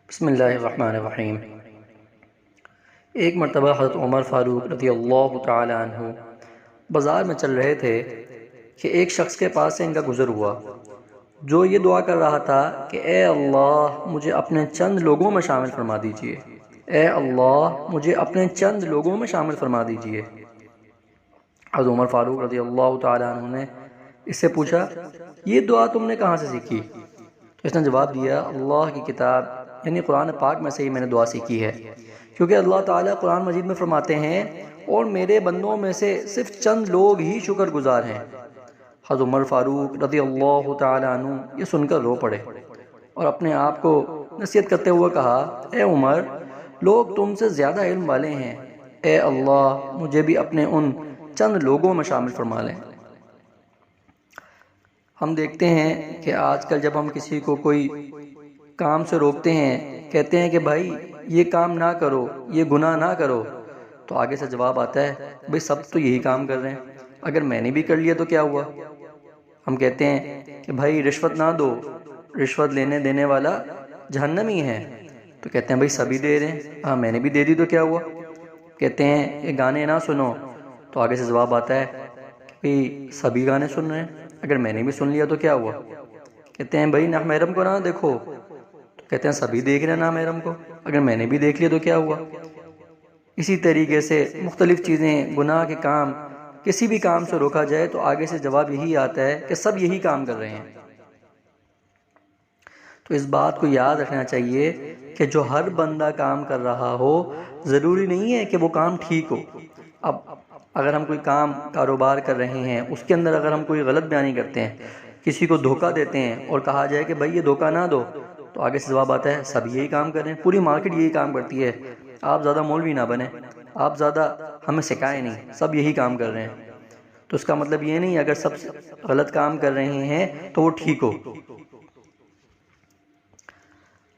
بسم اللہ الرحمن الرحیم۔ ایک مرتبہ حضرت عمر فاروق رضی اللہ تعالی عنہ بازار میں چل رہے تھے کہ ایک شخص کے پاس سے ان کا گزر ہوا جو یہ دعا کر رہا تھا کہ اے اللہ مجھے اپنے چند لوگوں میں شامل فرما دیجئے، اے اللہ مجھے اپنے چند لوگوں میں شامل فرما دیجئے۔ حضرت عمر فاروق رضی اللہ تعالی عنہ نے اس سے پوچھا یہ دعا تم نے کہاں سے سیکھی؟ تو اس نے جواب دیا اللہ کی کتاب یعنی قرآن پاک میں سے ہی میں نے دعا سیکھی ہے، کیونکہ اللہ تعالیٰ قرآن مجید میں فرماتے ہیں اور میرے بندوں میں سے صرف چند لوگ ہی شکر گزار ہیں۔ حضرت عمر فاروق رضی اللہ تعالی عنہ یہ سن کر رو پڑے اور اپنے آپ کو نصیحت کرتے ہوئے کہا اے عمر لوگ تم سے زیادہ علم والے ہیں، اے اللہ مجھے بھی اپنے ان چند لوگوں میں شامل فرما لیں۔ ہم دیکھتے ہیں کہ آج کل جب ہم کسی کو کوئی کام سے روکتے ہیں، کہتے ہیں کہ بھائی یہ کام نہ کرو، یہ گناہ نہ کرو، تو آگے سے جواب آتا ہے بھائی سب تو یہی کام کر رہے ہیں، اگر میں نے بھی کر لیا تو کیا ہوا؟ ہم کہتے ہیں کہ بھائی رشوت نہ دو، رشوت لینے دینے والا جہنمی ہے، تو کہتے ہیں بھائی سبھی دے رہے ہیں، ہاں میں نے بھی دے دی تو کیا ہوا؟ کہتے ہیں کہ گانے نہ سنو، تو آگے سے جواب آتا ہے کہ سبھی گانے سن رہے ہیں، اگر میں نے بھی سن لیا تو کیا ہوا؟ کہتے ہیں بھائی نامحرم کو نہ دیکھو، تو کہتے ہیں سبھی دیکھ رہے ہیں نامحرم کو، اگر میں نے بھی دیکھ لیا تو کیا ہوا؟ اسی طریقے سے مختلف چیزیں، گناہ کے کام، کسی بھی کام سے روکا جائے تو آگے سے جواب یہی آتا ہے کہ سب یہی کام کر رہے ہیں۔ تو اس بات کو یاد رکھنا چاہیے کہ جو ہر بندہ کام کر رہا ہو ضروری نہیں ہے کہ وہ کام ٹھیک ہو۔ اب اگر ہم کوئی کام کاروبار کر رہے ہیں، اس کے اندر اگر ہم کوئی غلط بیانی کرتے ہیں، کسی کو دھوکہ دیتے ہیں اور کہا جائے کہ بھائی یہ دھوکہ نہ دو، تو آگے سے جواب آتا ہے سب یہی کام کر رہے ہیں، پوری مارکیٹ یہی کام کرتی ہے، آپ زیادہ مولوی نہ بنیں، آپ زیادہ ہمیں سکھائیں نہیں، سب یہی کام کر رہے ہیں۔ تو اس کا مطلب یہ نہیں اگر سب غلط کام کر رہے ہیں تو وہ ٹھیک ہو۔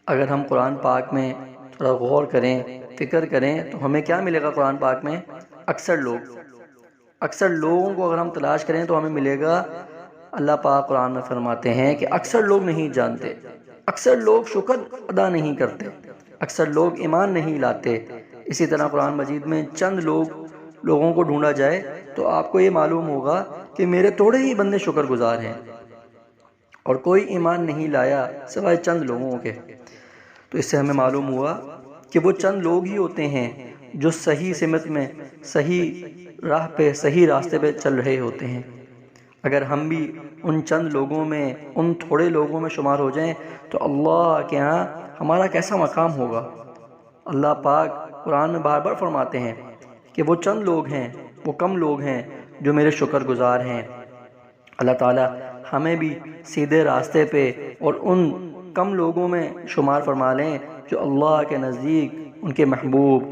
اگر ہم قرآن پاک میں تھوڑا غور کریں، فکر کریں تو ہمیں کیا ملے گا قرآن پاک میں؟ اکثر لوگوں کو اگر ہم تلاش کریں تو ہمیں ملے گا اللہ پاک قرآن میں فرماتے ہیں کہ اکثر لوگ نہیں جانتے، اکثر لوگ شکر ادا نہیں کرتے، اکثر لوگ ایمان نہیں لاتے۔ اسی طرح قرآن مجید میں چند لوگوں کو ڈھونڈا جائے تو آپ کو یہ معلوم ہوگا کہ میرے تھوڑے ہی بندے شکر گزار ہیں اور کوئی ایمان نہیں لایا سوائے چند لوگوں کے۔ تو اس سے ہمیں معلوم ہوا کہ وہ چند لوگ ہی ہوتے ہیں جو صحیح سمت میں، صحیح راہ پہ، صحیح راستے پہ چل رہے ہوتے ہیں۔ اگر ہم بھی ان چند لوگوں میں، ان تھوڑے لوگوں میں شمار ہو جائیں تو اللہ کے ہاں ہمارا کیسا مقام ہوگا۔ اللہ پاک قرآن میں بار بار فرماتے ہیں کہ وہ چند لوگ ہیں، وہ کم لوگ ہیں جو میرے شکر گزار ہیں۔ اللہ تعالی ہمیں بھی سیدھے راستے پہ اور ان کم لوگوں میں شمار فرما لیں جو اللہ کے نزدیک ان کے محبوب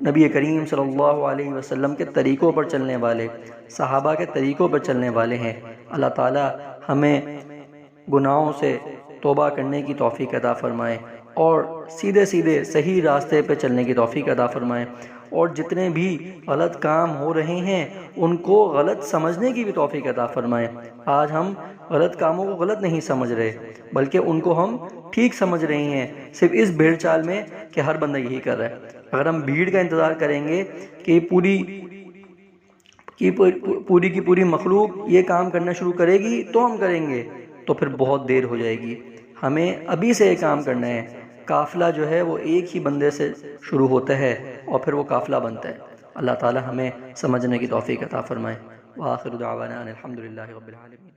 نبی کریم صلی اللہ علیہ وسلم کے طریقوں پر چلنے والے، صحابہ کے طریقوں پر چلنے والے ہیں۔ اللہ تعالی ہمیں گناہوں سے توبہ کرنے کی توفیق عطا فرمائے اور سیدھے صحیح راستے پہ چلنے کی توفیق عطا فرمائے، اور جتنے بھی غلط کام ہو رہے ہیں ان کو غلط سمجھنے کی بھی توفیق عطا فرمائے۔ آج ہم غلط کاموں کو غلط نہیں سمجھ رہے بلکہ ان کو ہم ٹھیک سمجھ رہے ہیں، صرف اس بھیڑ چال میں کہ ہر بندہ یہی کر رہا ہے۔ اگر ہم بھیڑ کا انتظار کریں گے کہ پوری کی پوری مخلوق یہ کام کرنا شروع کرے گی تو ہم کریں گے، تو پھر بہت دیر ہو جائے گی۔ ہمیں ابھی سے یہ کام کرنا ہے۔ قافلہ جو ہے وہ ایک ہی بندے سے شروع ہوتا ہے اور پھر وہ قافلہ بنتا ہے۔ اللہ تعالی ہمیں سمجھنے کی توفیق عطا فرمائے۔ وآخر دعوانا ان الحمد للہ رب العالمین۔